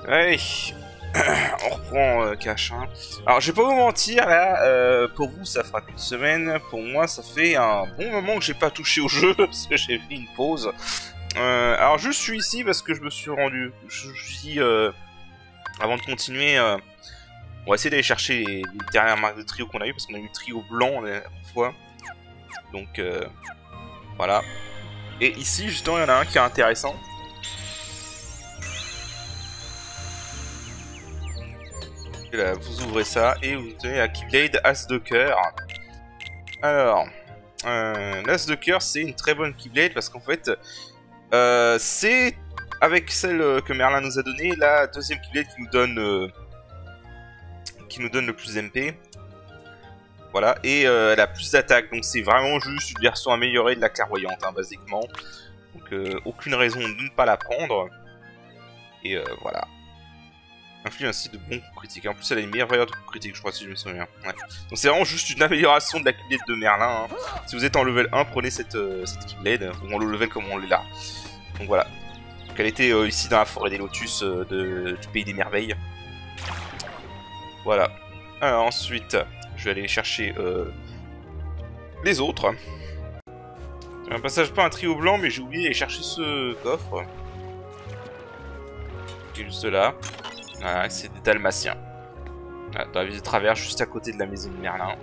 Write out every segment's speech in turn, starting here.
Allez, on reprend cash. Hein. Alors, je vais pas vous mentir, là, pour vous, ça fera une semaine. Pour moi, ça fait un bon moment que j'ai pas touché au jeu, parce que j'ai fait une pause. Alors, je suis ici parce que je me suis rendu... avant de continuer, on va essayer d'aller chercher les dernières marques de trio qu'on a eu, parce qu'on a eu le trio blanc la dernière fois. Donc, voilà. Et ici, justement, il y en a un qui est intéressant. Et là, vous ouvrez ça et vous tenez la Keyblade As de cœur. Alors, l'As de cœur, c'est une très bonne Keyblade parce qu'en fait, c'est avec celle que Merlin nous a donnée, la deuxième Keyblade qui nous donne le plus MP. Voilà, et elle a plus d'attaque, donc c'est vraiment juste une version améliorée de la clairvoyante, hein, basiquement. Donc aucune raison de ne pas la prendre. Et voilà. Inflige ainsi de bons coups critiques. En plus, elle a une meilleure valeur de coups critiques, je crois, si je me souviens. Ouais. Donc c'est vraiment juste une amélioration de la Keyblade de Merlin. Hein. Si vous êtes en level 1, prenez cette Keyblade, ou on le level comme on l'est là. Donc voilà. Donc elle était ici dans la forêt des lotus du pays des merveilles. Voilà. Alors ensuite, je vais aller chercher les autres. J'ai un passage pas un trio blanc, mais j'ai oublié d'aller chercher ce coffre. Qui est juste là. Voilà, c'est des Dalmatiens. Voilà, dans la ville de travers, juste à côté de la maison de Merlin.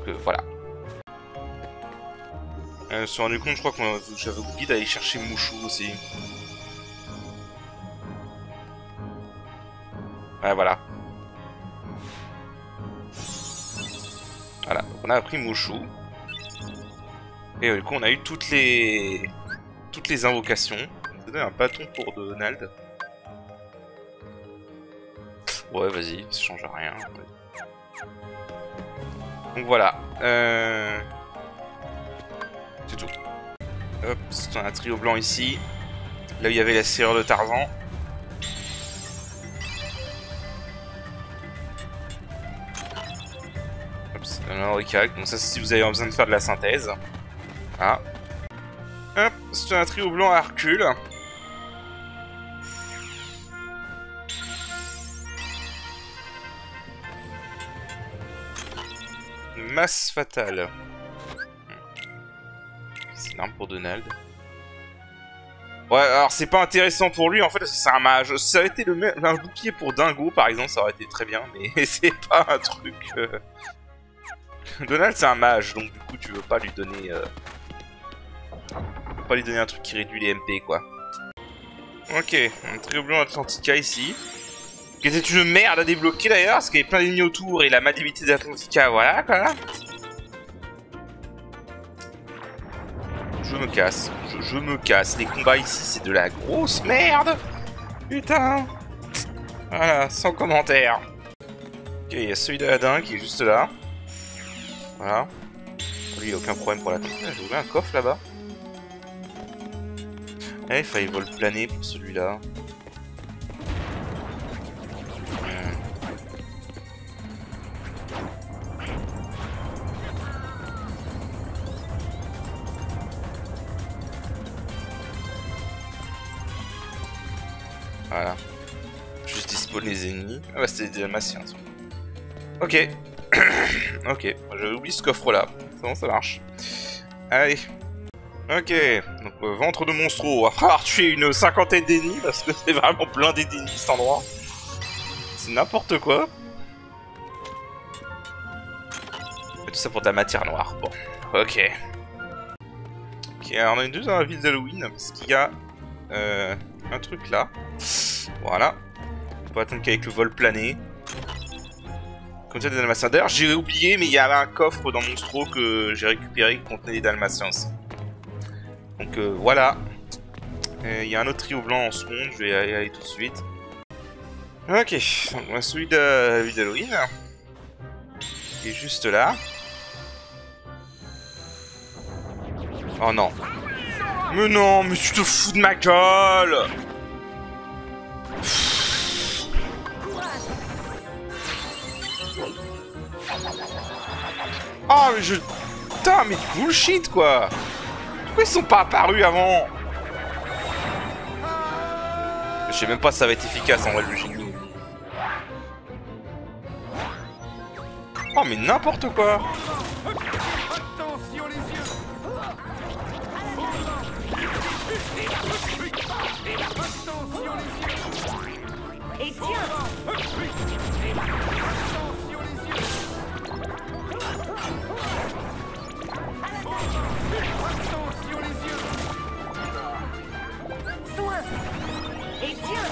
Donc voilà. Je me suis rendu compte, je crois que j'avais oublié d'aller chercher Mouchou aussi. Ouais, voilà. Voilà, donc on a appris Mouchou. Et du coup, on a eu toutes les invocations. On va donner un bâton pour Donald. Ouais, vas-y, ça change rien. Donc voilà. C'est tout. Hop, c'est un trio blanc ici. Là où il y avait la serrure de Tarzan. Hop, c'est un Henricac. Donc ça, c'est si vous avez besoin de faire de la synthèse. Ah. Hop, c'est un trio blanc à Hercule. Masse fatale. C'est une arme pour Donald. Ouais, alors c'est pas intéressant pour lui en fait, c'est un mage. Ça aurait été un bouclier pour Dingo par exemple, ça aurait été très bien, mais c'est pas un truc. Donald c'est un mage, donc du coup tu veux pas lui donner. Pas lui donner un truc qui réduit les MP quoi. Ok, un trio blanc Atlantica ici. Qui était une merde à débloquer d'ailleurs, parce qu'il y avait plein d'ennemis autour et la maniabilité d'Atlantica, voilà quoi. Je me casse, je me casse. Les combats ici, c'est de la grosse merde. Putain. Voilà, sans commentaire. Ok, il y a celui d'Aladin qui est juste là. Voilà. Lui, il n'y a aucun problème pour l'attaquer. J'ai ouvert un coffre là-bas. Eh, il fallait vol planer pour celui-là. Voilà. Juste dispo les ennemis. Ah bah c'était des Dalmatiens. Ok. Ok. J'avais oublié ce coffre là. C'est bon, ça marche. Allez. Ok. Donc ventre de monstro. On va falloir tuer une cinquantaine d'ennemis parce que c'est vraiment plein d'ennemis cet endroit. C'est n'importe quoi. Et tout ça pour de la matière noire. Bon. Ok. Ok, alors on a une deux dans la ville d'Halloween parce qu'il y a un truc là. Voilà. On peut attendre qu'avec le vol plané. Comme ça des Dalmatiens. D'ailleurs j'ai oublié mais il y avait un coffre dans Monstro que j'ai récupéré qui contenait des Dalmatiens aussi. Donc voilà. Il y a un autre trio blanc en seconde, je vais y aller tout de suite. Ok, donc on a celui de ville d'Halloween. Qui est juste là. Oh non. Mais non, mais tu te fous de ma gueule. Oh mais je... Putain mais bullshit quoi. Pourquoi ils sont pas apparus avant? Je sais même pas si ça va être efficace en vrai le génie. Oh mais n'importe quoi. Attention les yeux. Attention les yeux. Et tiens. Attention les yeux. Attention les yeux. Soin. Et tiens.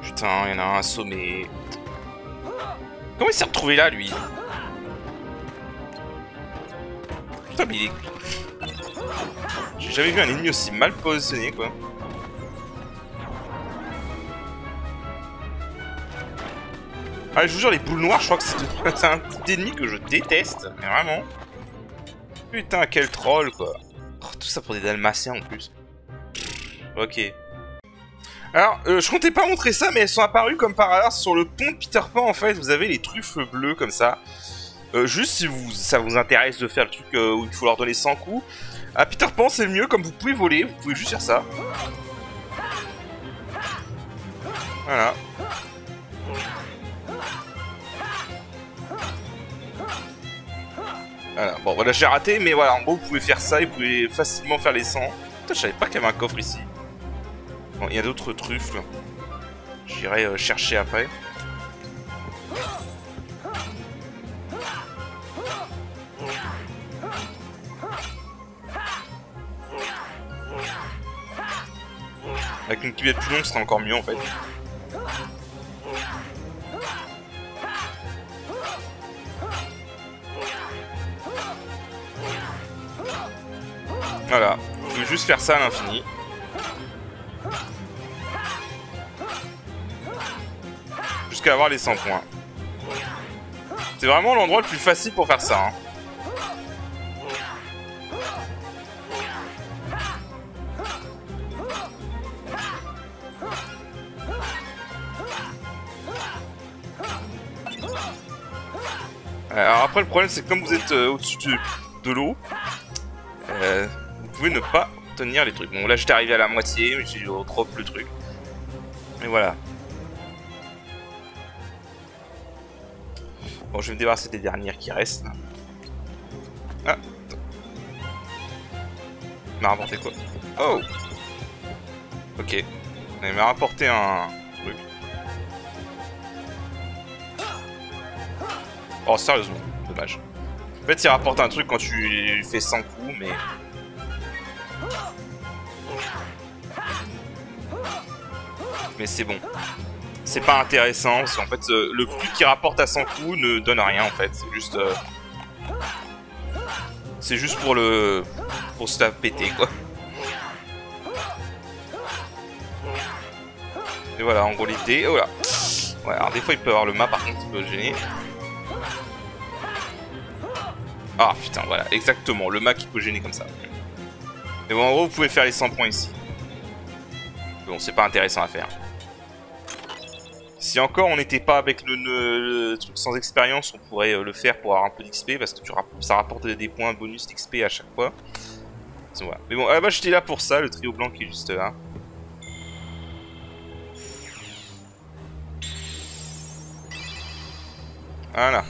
Putain, il y en a un assommé. Comment il s'est retrouvé là, lui? Putain, mais il est... J'ai jamais vu un ennemi aussi mal positionné, quoi. Ah, je vous jure, les boules noires, je crois que c'est un type d'ennemi que je déteste. Mais vraiment. Putain, quel troll, quoi. Oh, tout ça pour des dalmatiens, en plus. Ok. Alors, je comptais pas montrer ça, mais elles sont apparues comme par hasard sur le pont de Peter Pan, en fait. Vous avez les truffes bleues, comme ça. Juste si ça vous intéresse de faire le truc où il faut leur donner 100 coups. À Peter Pan, c'est le mieux, comme vous pouvez voler, vous pouvez juste faire ça. Voilà. Voilà, bon voilà, j'ai raté, mais voilà, en gros, vous pouvez faire ça et vous pouvez facilement faire les 100. Putain, je savais pas qu'il y avait un coffre ici. Bon, il y a d'autres truffes. J'irai chercher après. Avec une cuvette plus longue, ce serait encore mieux en fait. Voilà, vous pouvez juste faire ça à l'infini. Jusqu'à avoir les 100 points. C'est vraiment l'endroit le plus facile pour faire ça. Hein. Alors après le problème c'est que comme vous êtes au-dessus de l'eau, vous pouvez ne pas tenir les trucs. Bon là j'étais arrivé à la moitié, mais j'ai drop le truc. Et voilà. Bon je vais me débarrasser des dernières qui restent. Ah. Il m'a rapporté quoi? Oh. Ok. Il m'a rapporté un truc. Oh sérieusement, dommage. En fait il rapporte un truc quand tu fais 100 coups mais... Mais c'est bon. C'est pas intéressant parce qu'en fait le truc qui rapporte à 100 coups ne donne rien en fait. C'est juste... C'est juste pour le... Pour se la péter quoi. Et voilà en gros l'idée. Oh là. Ouais alors des fois il peut avoir le mât par contre qui peut gêner. Ah putain voilà exactement le mât qui peut gêner comme ça. Mais bon en gros vous pouvez faire les 100 points ici. Bon c'est pas intéressant à faire. Si encore on n'était pas avec le truc sans expérience, on pourrait le faire pour avoir un peu d'XP parce que ça rapporte des points bonus d'XP à chaque fois. Voilà. Mais bon, ah bah j'étais là pour ça, le trio blanc qui est juste là. Voilà.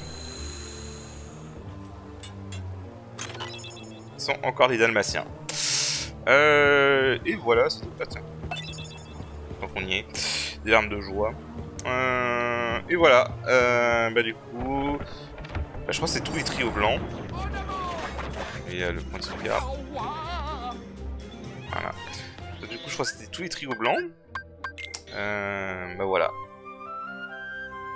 Ils sont encore des dalmatiens. Et voilà, c'est tout. Ah, tiens. Donc on y est. Des armes de joie. Et voilà. Bah du coup... Bah, je crois que c'est tous les trios blancs. Et le point de sauvegarde. Voilà. Du coup je crois que c'était tous les trios blancs. Bah voilà.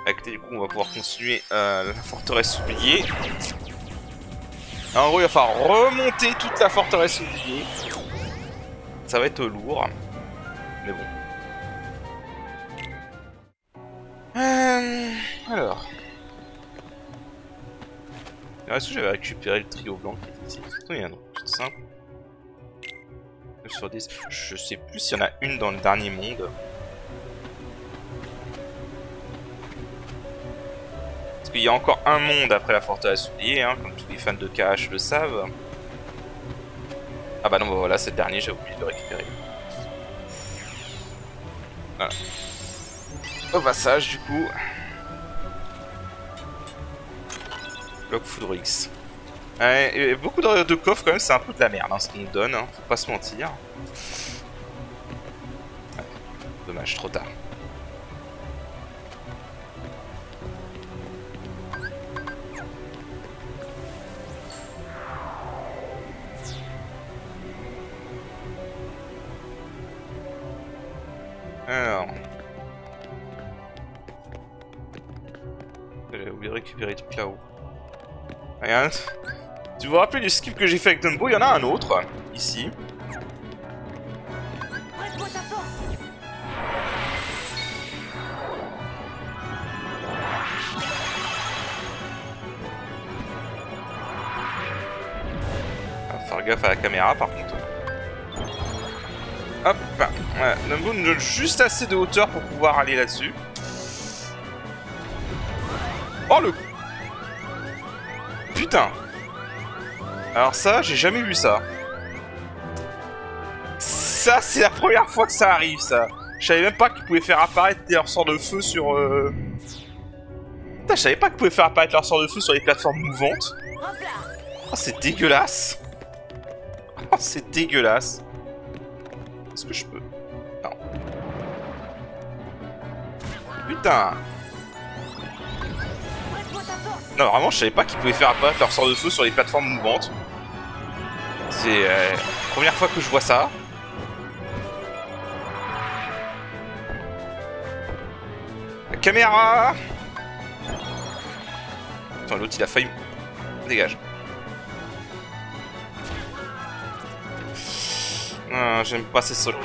Avec du coup on va pouvoir continuer la forteresse oubliée. En gros il va falloir remonter toute la forteresse oubliée. Ça va être lourd. Mais bon. Alors. Est-ce que j'avais récupéré le trio blanc qui était ici? Il y a un truc tout simple. 9 sur 10. Je sais plus s'il y en a une dans le dernier monde. Parce qu'il y a encore un monde après la forteresse oubliée, hein, comme tous les fans de KH le savent. Ah bah non, bah voilà, c'est le dernier, j'ai oublié de le récupérer. Voilà. Au passage, du coup. Bloc Foudrix. Et beaucoup de coffres, quand même, c'est un peu de la merde, hein, ce qu'on nous donne, hein, faut pas se mentir. Ouais, dommage, trop tard. Alors... J'avais oublié de récupérer le truc là-haut. Regarde. Tu vous rappelles du skip que j'ai fait avec Dumbo? Il y en a un autre, ici. Prête-moi ta force. Faut faire gaffe à la caméra par contre. Hop, ouais, Dumbo nous donne juste assez de hauteur pour pouvoir aller là-dessus. Oh le... Putain. Alors ça, j'ai jamais vu ça. Ça, c'est la première fois que ça arrive, ça. Je savais même pas qu'ils pouvaient faire apparaître leur sort de feu sur... Putain, je savais pas qu'ils pouvaient faire apparaître leur sort de feu sur les plateformes mouvantes. Hop là. Oh, c'est dégueulasse. Oh, c'est dégueulasse. Est-ce que je peux? Non. Putain. Prête-moi ta force. Non, vraiment, je savais pas qu'ils pouvaient faire apparaître leur sort de feu sur les plateformes mouvantes. C'est la première fois que je vois ça. La caméra. Attends, l'autre il a failli... Dégage. Ah, j'aime pas ces soldats.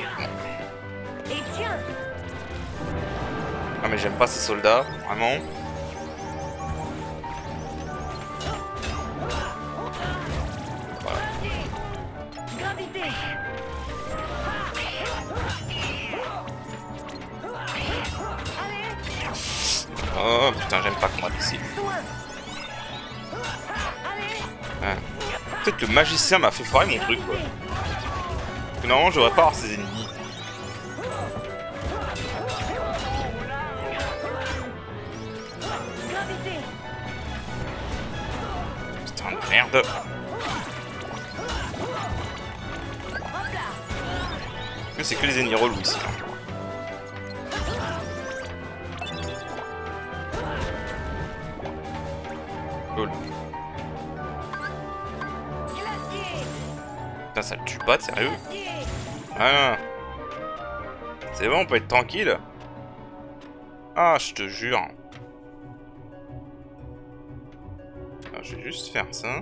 Et tiens. Ah mais j'aime pas ces soldats, vraiment. Gravité. Allez. Oh putain, j'aime pas combattre ici. Soin. Allez. Ouais. Peut-être que le magicien m'a fait foirer mon truc quoi. Parce que normalement j'aurais pas avoir ses ennemis. Gravité. Putain de merde. Hop là. Mais c'est que les ennemis relous ici. Hein. Lol. Glacier. Putain, ça le tue pas, sérieux? Glacier. Ah. C'est bon, on peut être tranquille. Ah, je te jure. Alors, je vais juste faire ça.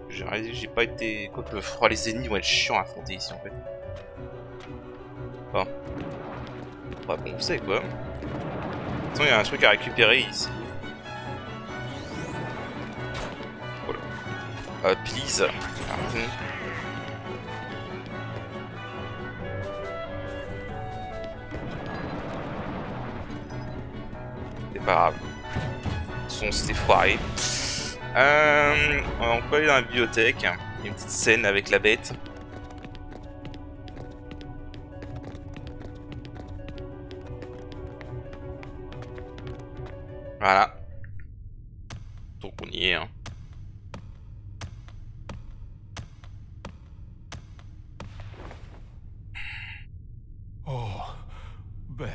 J'ai réalisé que j'ai pas été... Quoique, oh, les ennemis vont être chiants à affronter ici en fait. Bon. Bah bon, on sait quoi. De toute façon, il y a un truc à récupérer ici. Voilà. Please. C'est pas grave. Son c'était foiré. On peut aller dans la bibliothèque. Il y a une petite scène avec la bête. Voilà. Donc on y est. Hein. Oh, belle.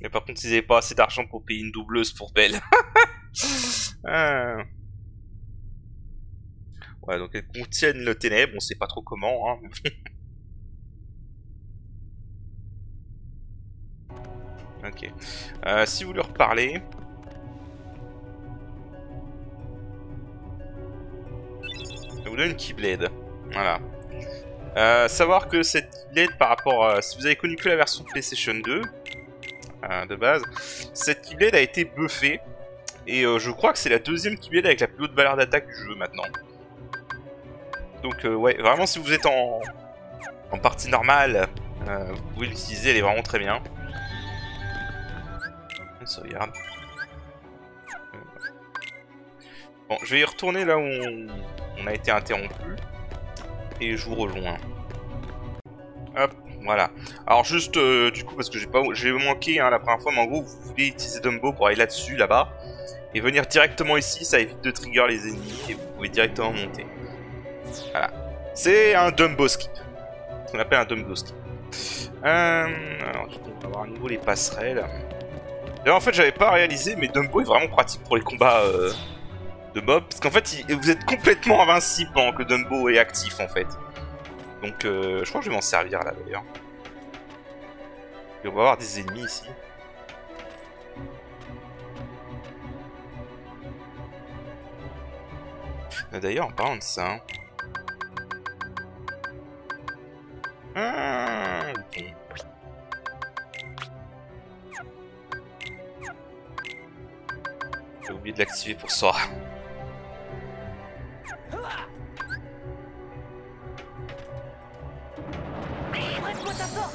Mais par contre, ils n'avaient pas assez d'argent pour payer une doubleuse pour Belle. Ouais, donc elles contiennent le ténèbre, on sait pas trop comment. Hein. Ok. Si vous leur parlez... Je vous donne une Keyblade. Voilà. Savoir que cette Keyblade, par rapport à... Si vous avez connu que la version PlayStation 2, de base, cette Keyblade a été buffée. Et je crois que c'est la deuxième Keyblade avec la plus haute valeur d'attaque du jeu maintenant. Donc ouais, vraiment si vous êtes en en partie normale, vous pouvez l'utiliser, elle est vraiment très bien. On sauvegarde. Bon, je vais y retourner là où on a été interrompu. Et je vous rejoins. Hop, voilà. Alors juste, du coup, parce que j'ai manqué hein, la première fois, mais en gros, vous voulez utiliser Dumbo pour aller là-dessus, là-bas. Et venir directement ici, ça évite de trigger les ennemis. Et vous pouvez directement monter. Voilà. C'est un Dumbo skip. Ce qu'on appelle un Dumbo skip. Alors du coup, on va voir à nouveau les passerelles. D'ailleurs, en fait, j'avais pas réalisé, mais Dumbo est vraiment pratique pour les combats de mob. Parce qu'en fait, vous êtes complètement invincible pendant que Dumbo est actif, en fait. Donc, je crois que je vais m'en servir, là, d'ailleurs. Et on va avoir des ennemis, ici. D'ailleurs, en parlant de ça... ok. J'ai oublié de l'activer pour Sora. Prête-moi ta force.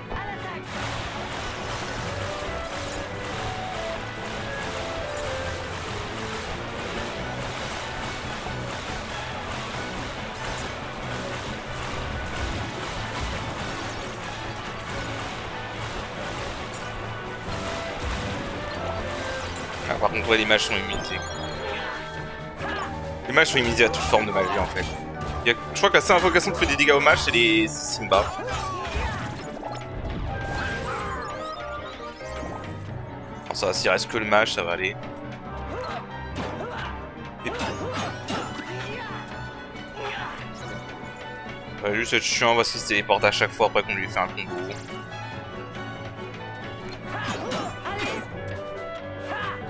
À l'attaque. Ah, par contre, ouais, les mages sont immunisés. Les mages sont immunisés à toute forme de magie en fait. Je crois que la seule invocation qui fait des dégâts aux mages, c'est les Simba. Alors ça, s'il reste que le mage, ça va aller. Ça va juste être chiant parce qu'il se téléporte à chaque fois après qu'on lui fait un combo.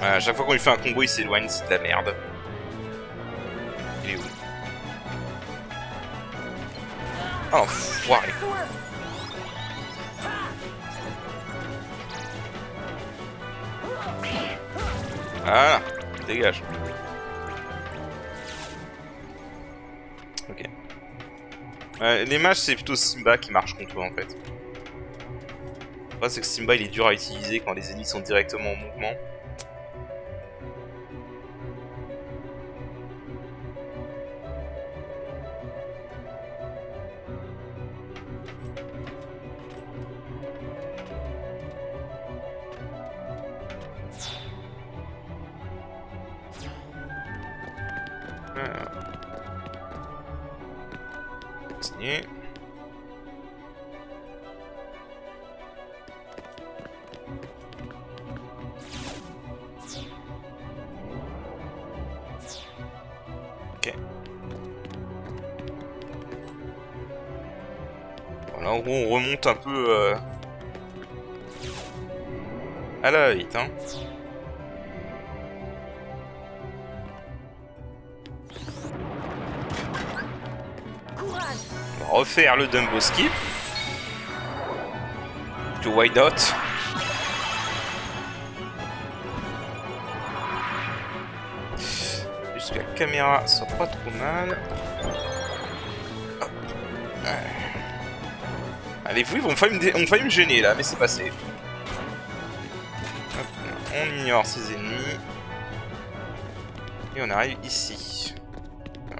À chaque fois qu'on lui fait un combo, il s'éloigne, c'est de la merde. Il est où? Oh l'enfoiré. Voilà, dégage. Ok. Les mages, c'est plutôt Simba qui marche contre eux en fait. Le problème, c'est que Simba il est dur à utiliser quand les ennemis sont directement en mouvement. Continuer. Ok. Voilà, en gros, on remonte un peu à la vite, hein. On va refaire le Dumbo skip. Que why not? Juste que la caméra soit pas trop mal. Hop. Allez, vous, on failli me gêner là, mais c'est passé. Hop. On ignore ses ennemis. Et on arrive ici.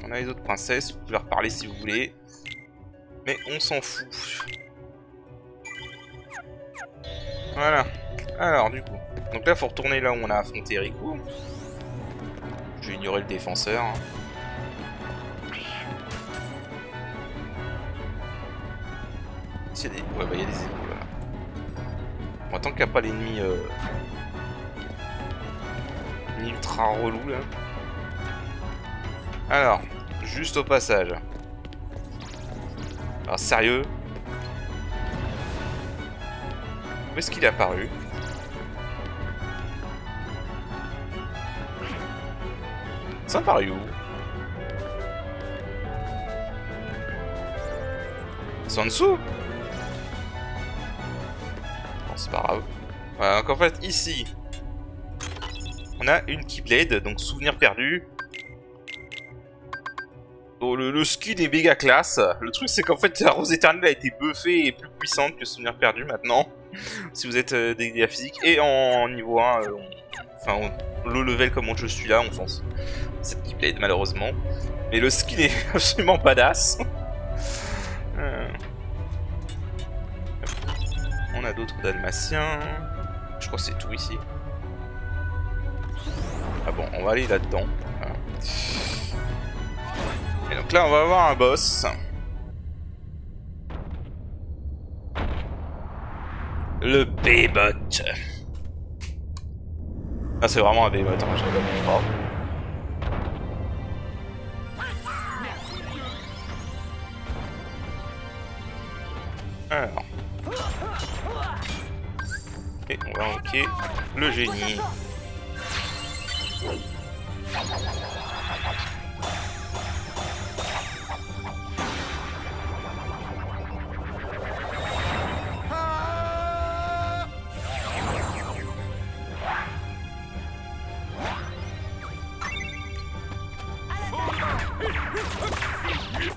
On a les autres princesses, vous pouvez leur parler si vous voulez. Mais on s'en fout. Voilà. Alors du coup. Donc là faut retourner là où on a affronté Riku. J'ai ignoré le défenseur. Il y a des... Ouais bah il y a des ennemis voilà. Bon, tant qu'il n'y a pas l'ennemi ultra relou là. Alors, juste au passage. Alors sérieux? Où est-ce qu'il est apparu? Ça apparu où? C'est en dessous? Bon, c'est pas grave. Voilà, donc en fait, ici, On a une Keyblade, donc souvenir perdu. Oh, le skin est méga classe. Le truc c'est qu'en fait la rose éternelle a été buffée et plus puissante que souvenir perdu maintenant. Si vous êtes des dégâts physiques. Et en niveau 1, enfin low level comme je suis là, on s'en sort. Cette Keyblade malheureusement. Mais le skin est absolument badass. On a d'autres dalmatiens. Je crois que c'est tout ici. Ah bon, on va aller là-dedans. Voilà. Et donc là, on va avoir un boss. Le B-Bot. Ah, c'est vraiment un B-Bot, hein, je l'avais pas. Alors. Et on va invoquer le génie.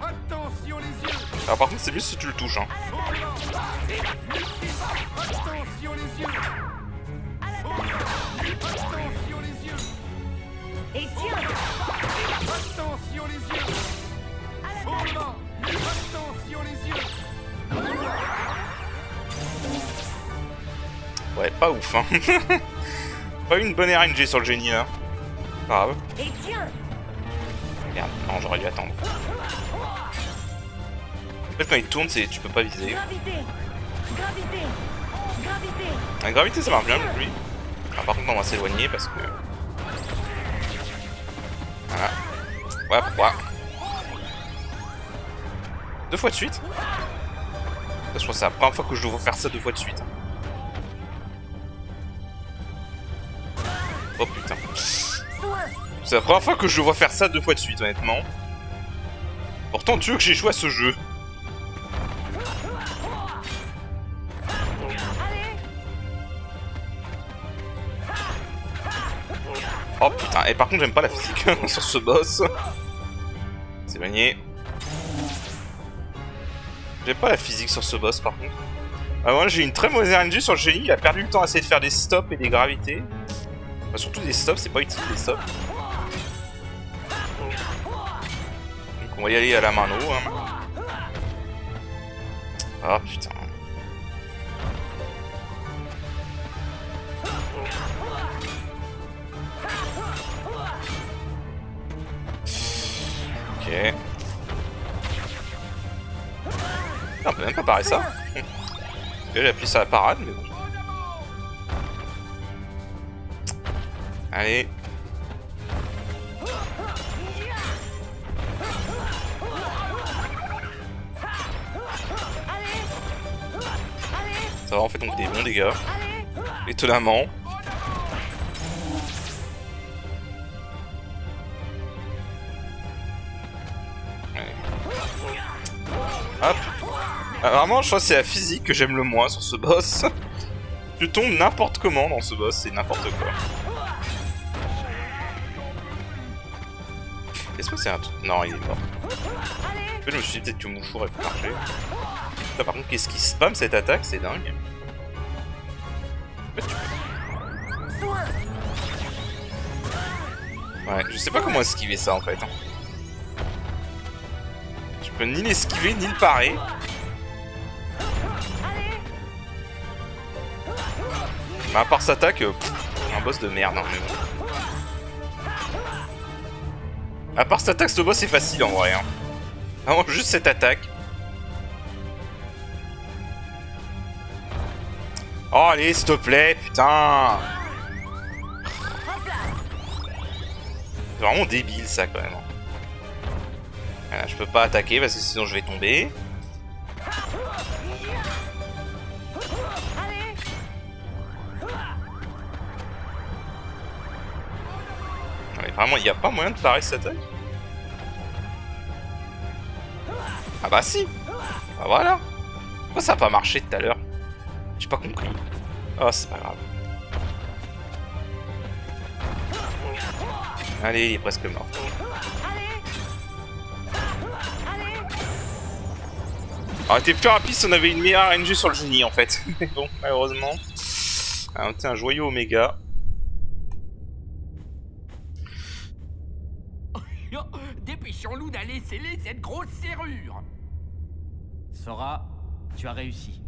Attention les yeux. Alors par contre c'est mieux si tu le touches hein. Attention les yeux. Attention les yeux. Et tiens. Attention les yeux. Au bas. Attention les yeux. Ouais pas ouf hein. Pas une bonne RNG sur le génie là. Pas grave. Et tiens. Merde, non j'aurais dû attendre. En fait quand il tourne tu peux pas viser. Gravité. Gravité. Gravité. La gravité ça marche bien avec lui. Alors, par contre on va s'éloigner parce que... Voilà. Ouais pourquoi 2 fois de suite. Ça, je crois que c'est la première fois que je dois faire ça 2 fois de suite. Oh putain. C'est la première fois que je vois faire ça 2 fois de suite honnêtement. Pourtant Dieu que j'ai joué à ce jeu. Oh putain, et par contre j'aime pas la physique sur ce boss. C'est gagné. J'aime pas la physique sur ce boss par contre. Ah, moi j'ai une très mauvaise RNG sur le génie, il a perdu le temps à essayer de faire des stops et des gravités. Enfin, surtout des stops, c'est pas utile les stops. Donc on va y aller à la mano. Hein. Ah putain. Ok. Ah, on peut même pas parer ça. Ok, j'ai appuyé sur la parade, mais bon. Allez. Ça va, en fait, on fait des bons dégâts. Étonnamment. Hop. Ah, vraiment, je crois que c'est la physique que j'aime le moins sur ce boss. Tu tombes n'importe comment dans ce boss, c'est n'importe quoi. Est-ce que c'est un truc... Non, il est mort. En fait, je me suis dit peut-être que Mouchour aurait pu marcher. Là, par contre, qu'est-ce qui spam cette attaque? C'est dingue. En fait, ouais, je sais pas comment esquiver ça en fait. Je peux ni l'esquiver ni le parer. Mais à part cette attaque, un boss de merde. Hein, mais bon. À part cette attaque, ce boss est facile en vrai. Hein. Vraiment, juste cette attaque. Oh, allez, s'il te plaît, putain. C'est vraiment débile ça quand même. Voilà, je peux pas attaquer parce que sinon je vais tomber. Mais vraiment, il n'y a pas moyen de parer cette attaque. Ah bah si. Bah voilà. Pourquoi ça a pas marché tout à l'heure? J'ai pas compris. Oh, c'est pas grave. Allez, il est presque mort. Allez. Allez. Alors, était plus rapide si on avait une meilleure RNG sur le génie en fait. Mais bon, malheureusement. Alors, on a un joyau Oméga. Dépêchons-nous d'aller sceller cette grosse serrure. Sora, tu as réussi.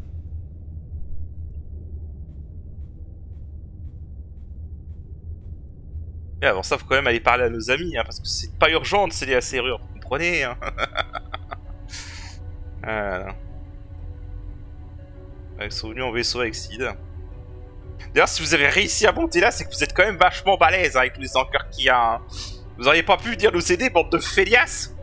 Et avant ça, faut quand même aller parler à nos amis, hein, parce que c'est pas urgent de sceller la serrure, vous comprenez, hein. Voilà. Ils sont venus en vaisseau avec Sid. D'ailleurs, si vous avez réussi à monter là, c'est que vous êtes quand même vachement balèze hein, avec tous les encœurs qu'il y a. Hein. Vous auriez pas pu venir nous aider, bande de félias.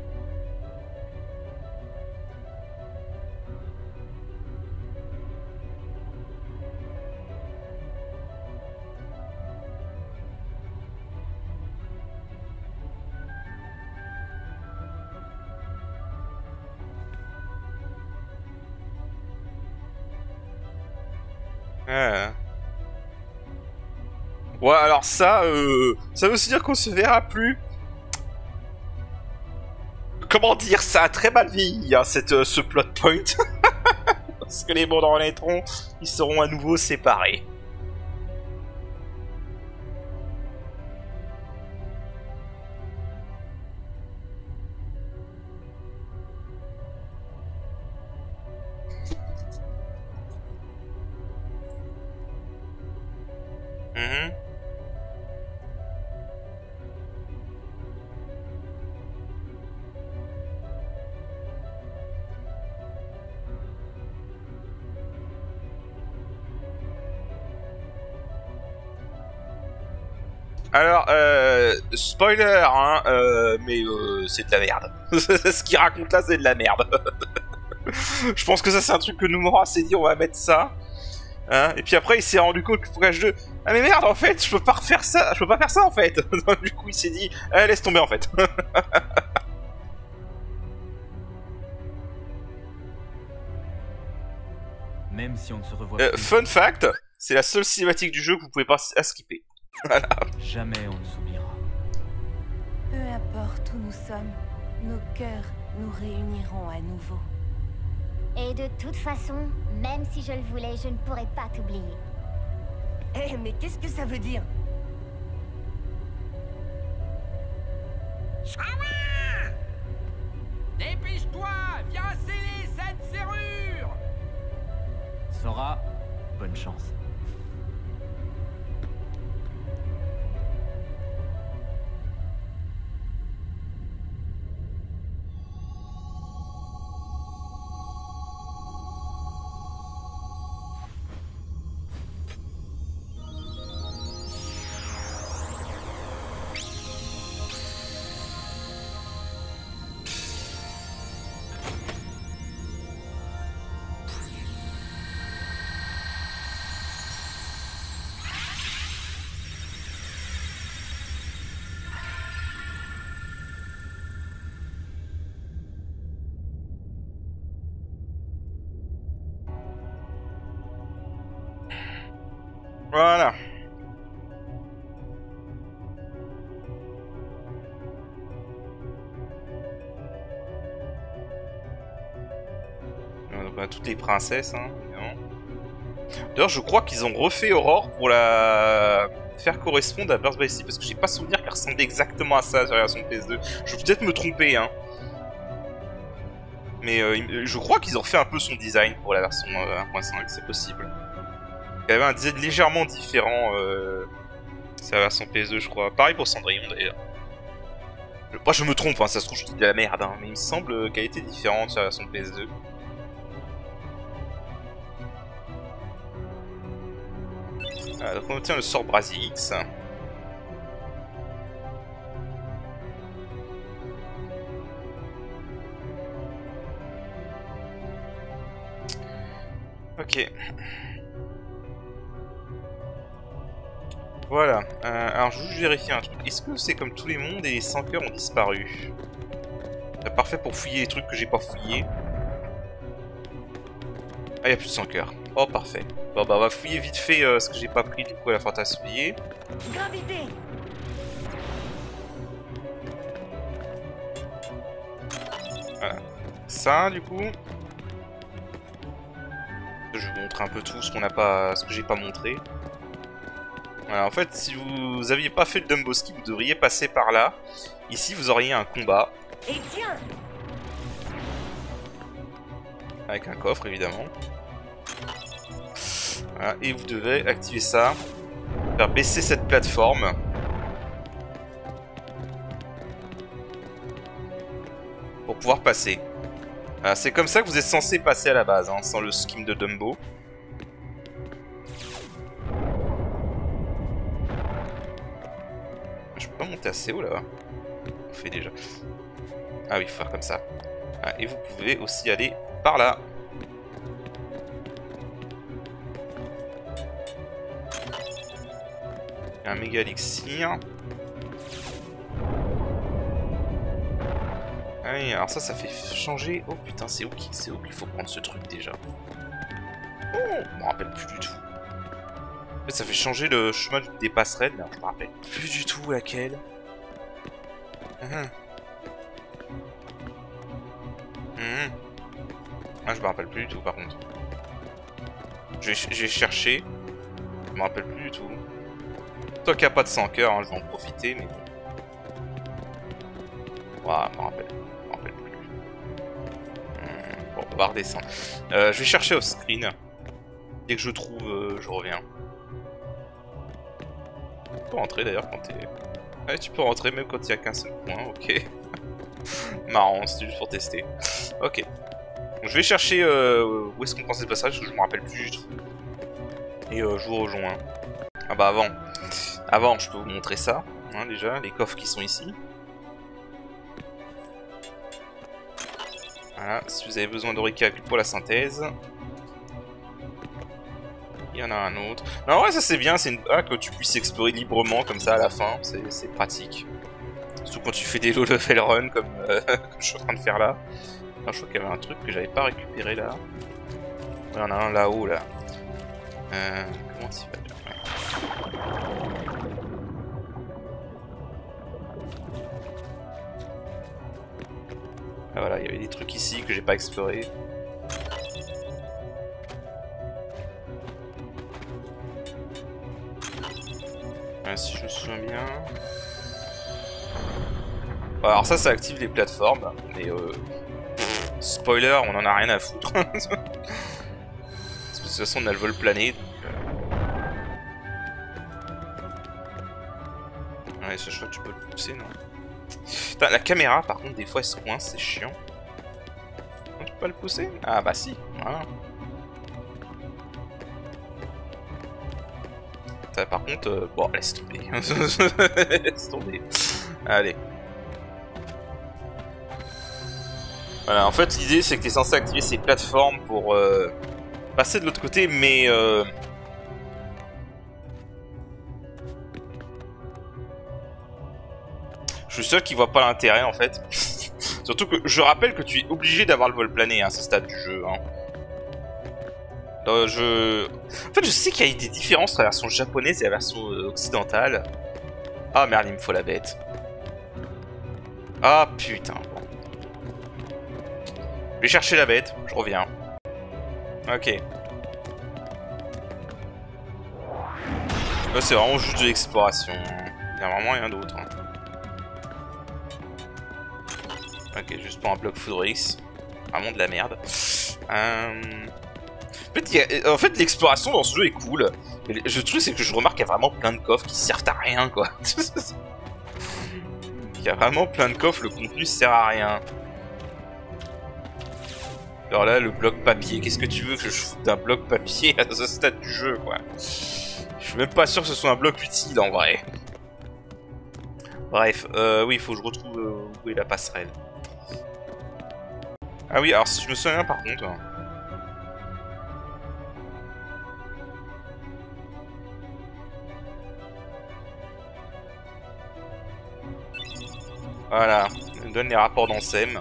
Ouais, alors ça veut aussi dire qu'on se verra plus. Comment dire, ça a très mal vieilli, hein, ce plot point. Parce que les mondes renaîtront, ils seront à nouveau séparés. Alors, spoiler, hein, mais c'est de la merde. Ce qu'il raconte là, c'est de la merde. Je pense que ça, c'est un truc que Nomura s'est dit, on va mettre ça. Hein, et puis après, il s'est rendu compte que pour H2, ah mais merde, en fait, je peux pas refaire ça, je peux pas faire ça en fait. Du coup, il s'est dit, laisse tomber en fait. Même si on ne se revoit plus, Fun fact, c'est la seule cinématique du jeu que vous pouvez pas skipper. Voilà. jamais on ne s'oubliera. Peu importe où nous sommes, nos cœurs nous réuniront à nouveau. Et de toute façon, même si je le voulais, je ne pourrais pas t'oublier. Eh, mais qu'est-ce que ça veut dire? Dépêche-toi, viens sceller cette serrure. Sora, bonne chance. Voilà. Donc on a toutes les princesses, hein, évidemment. D'ailleurs, je crois qu'ils ont refait Aurore pour la faire correspondre à Birth by Sleep, parce que j'ai pas souvenir qu'elle ressemblait exactement à ça sur la version PS2. Je vais peut-être me tromper, hein. Mais je crois qu'ils ont refait un peu son design pour la version 1.5, c'est possible. Il y avait un design légèrement différent, c'est la version PS2, je crois. Pareil pour Cendrillon, d'ailleurs. Moi, je me trompe, hein, ça se trouve, je dis de la merde, hein, mais il me semble qu'elle était différente sur la version PS2. Ah, donc on obtient le sort Brazix. Ok. Voilà. Alors, je veux juste vérifier un truc. Est-ce que c'est comme tous les mondes et les 100 cœurs ont disparu? C'est parfait pour fouiller les trucs que j'ai pas fouillés. Ah, il y a plus de 100 cœurs. Oh, parfait. Bon, bah, on va fouiller vite fait ce que j'ai pas pris du coup à la fantasme fouiller. Gravité. Voilà. Ça, du coup. Je vais vous montrer un peu tout ce qu'on n'a pas, ce que j'ai pas montré. Voilà, en fait, si vous aviez pas fait le Dumbo Ski, vous devriez passer par là. Ici, vous auriez un combat. Et tiens, Avec un coffre, évidemment. Voilà, et vous devez activer ça. Faire baisser cette plateforme. Pour pouvoir passer. Voilà, c'est comme ça que vous êtes censé passer à la base, hein, sans le skim de Dumbo. Je peux pas monter assez haut là. On fait déjà. Ah oui, il faut faire comme ça. Ah, et vous pouvez aussi aller par là. Un méga elixir. Ah oui, alors ça fait changer. Oh putain, c'est où qu'il faut prendre ce truc déjà? Oh, je me rappelle plus du tout. En fait, ça fait changer le chemin des passerelles, mais alors, je me rappelle plus du tout laquelle. Ah, je me rappelle plus du tout par contre. J'ai cherché. Je me rappelle plus du tout. Tant qu'il n'y a pas de 100 cœurs, hein, je vais en profiter, mais bon. Voilà, je me rappelle plus. Bon, on va redescendre. Je vais chercher off-screen. Dès que je trouve, je reviens. Tu peux rentrer d'ailleurs quand t'es... Ouais, tu peux rentrer même quand il n'y a qu'un seul point, ok. Marrant, c'était juste pour tester. Ok. Donc, je vais chercher où est-ce qu'on prend cette passage, parce que je me rappelle plus du tout. Et je vous rejoins. Ah bah avant je peux vous montrer ça, hein, déjà, les coffres qui sont ici. Voilà, si vous avez besoin d'Orica pour la synthèse. Il y en a un autre. Non, ouais, ça c'est bien, c'est que tu puisses explorer librement comme ça à la fin, c'est pratique. Surtout quand tu fais des low level run comme, comme je suis en train de faire là. Alors, je crois qu'il y avait un truc que j'avais pas récupéré là. Il y en a un là-haut là. Comment s'y va? Ah voilà, il y avait des trucs ici que j'ai pas exploré. Si je me souviens bien. Bon, alors ça active les plateformes, mais spoiler, on en a rien à foutre. Parce que de toute façon on a le vol plané. Ouais, je crois que tu peux le pousser, non? Putain, la caméra par contre des fois elle se coince, c'est chiant. Non, tu peux pas le pousser? Ah bah si, voilà. Par contre, bon, laisse tomber. Laisse tomber. Allez. Voilà, en fait, l'idée c'est que tu es censé activer ces plateformes pour passer de l'autre côté, mais. Je suis seul qui voit pas l'intérêt en fait. Surtout que je rappelle que tu es obligé d'avoir le vol plané à ce stade du jeu. Hein. En fait, je sais qu'il y a des différences entre la version japonaise et la version occidentale. Ah merde, il me faut la bête. Ah putain. Bon. Je vais chercher la bête, je reviens. Ok. Là, c'est vraiment juste de l'exploration. Il y a vraiment rien d'autre. Hein. Ok, juste pour un bloc Foudrix. Vraiment de la merde. En fait, l'exploration dans ce jeu est cool. Mais le truc, c'est que je remarque qu'il y a vraiment plein de coffres qui servent à rien, quoi. Il y a vraiment plein de coffres, le contenu sert à rien. Alors là, le bloc papier, qu'est-ce que tu veux que je foute d'un bloc papier à ce stade du jeu, quoi? Je suis même pas sûr que ce soit un bloc utile, en vrai. Bref, oui, il faut que je retrouve où est la passerelle. Ah oui, alors si je me souviens par contre... Voilà, on donne les rapports d'Ansem.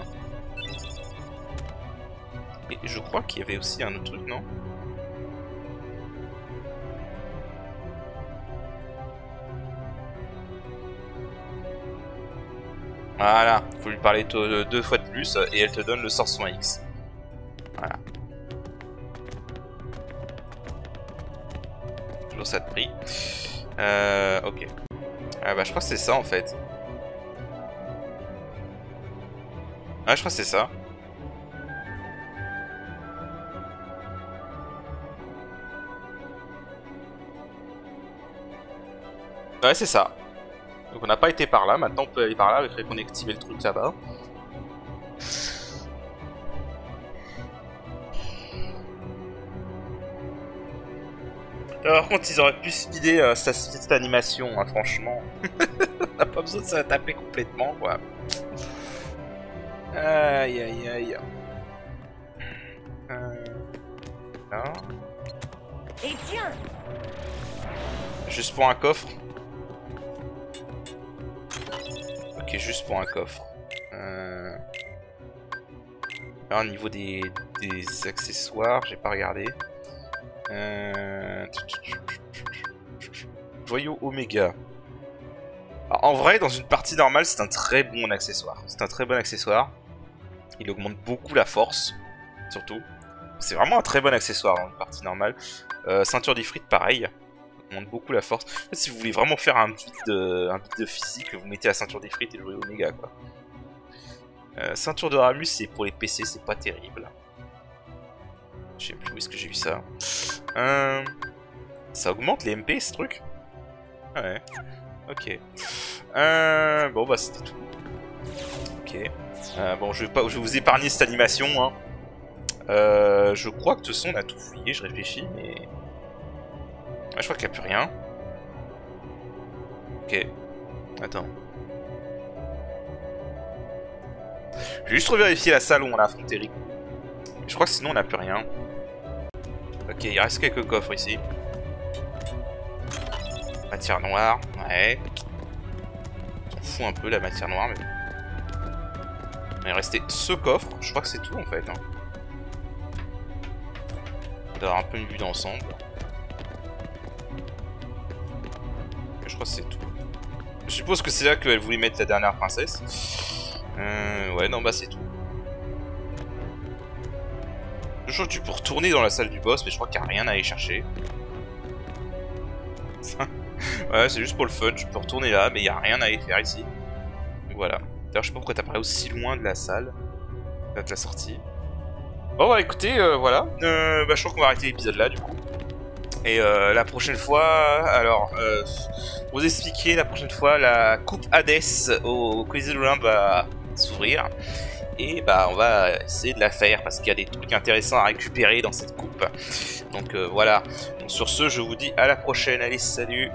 Et je crois qu'il y avait aussi un autre truc, non? Voilà, faut lui parler 2 fois de plus et elle te donne le sort soin X. Voilà. Toujours ça de prix. Ok. Ah bah je crois que c'est ça en fait. Ah je crois que c'est ça. Ouais c'est ça. Donc on n'a pas été par là, maintenant on peut aller par là avec qu'on ait activé le truc là-bas. Par contre ils auraient pu speeder cette animation, hein, franchement. On n'a pas besoin de se la taper complètement quoi. Aïe aïe aïe. Là. Et tiens! Juste pour un coffre. Ok, juste pour un coffre. Là, au niveau des accessoires, j'ai pas regardé. Joyau Oméga. Alors, en vrai, dans une partie normale, c'est un très bon accessoire. C'est un très bon accessoire. Il augmente beaucoup la force, surtout. C'est vraiment un très bon accessoire dans une partie normale. Ceinture d'Ifrit, pareil. Augmente beaucoup la force. En fait, si vous voulez vraiment faire un bit de physique, vous mettez la ceinture d'Ifrit et le Joyau Oméga, quoi. Ceinture de Ramus, c'est pour les PC, c'est pas terrible. Je sais plus où est-ce que j'ai vu ça. Ça augmente les MP, ce truc? Ouais. Ok. Bon, bah, c'était tout. Ok. Bon, je vais vous épargner cette animation, hein. Je crois que de toute façon, on a tout fouillé, je réfléchis, mais... Ah, je crois qu'il n'y a plus rien. Ok. Attends. Je vais juste revérifier la salle où on a affronté Riku. Je crois que sinon on n'a plus rien. Ok, il reste quelques coffres ici. Matière noire, ouais. On s'en fout un peu la matière noire, mais... Il est resté ce coffre, je crois que c'est tout en fait. Hein. D'avoir un peu une vue d'ensemble. Je crois que c'est tout. Je suppose que c'est là qu'elle voulait mettre la dernière princesse. Ouais, non, bah c'est tout. Je crois que tu peux retourner dans la salle du boss, mais je crois qu'il n'y a rien à aller chercher. Ouais, c'est juste pour le fun, tu peux retourner là, mais il n'y a rien à aller faire ici. Donc voilà. D'ailleurs, je sais pas pourquoi t'apparais aussi loin de la salle. Là, de la sortie. Bon, bah écoutez, voilà. Bah, je crois qu'on va arrêter l'épisode là, du coup. Et la prochaine fois, alors, pour vous expliquer, la prochaine fois, la coupe Hades au Colisée de l'Olympe va s'ouvrir. Et bah, on va essayer de la faire parce qu'il y a des trucs intéressants à récupérer dans cette coupe. Donc voilà. Donc, sur ce, je vous dis à la prochaine. Allez, salut!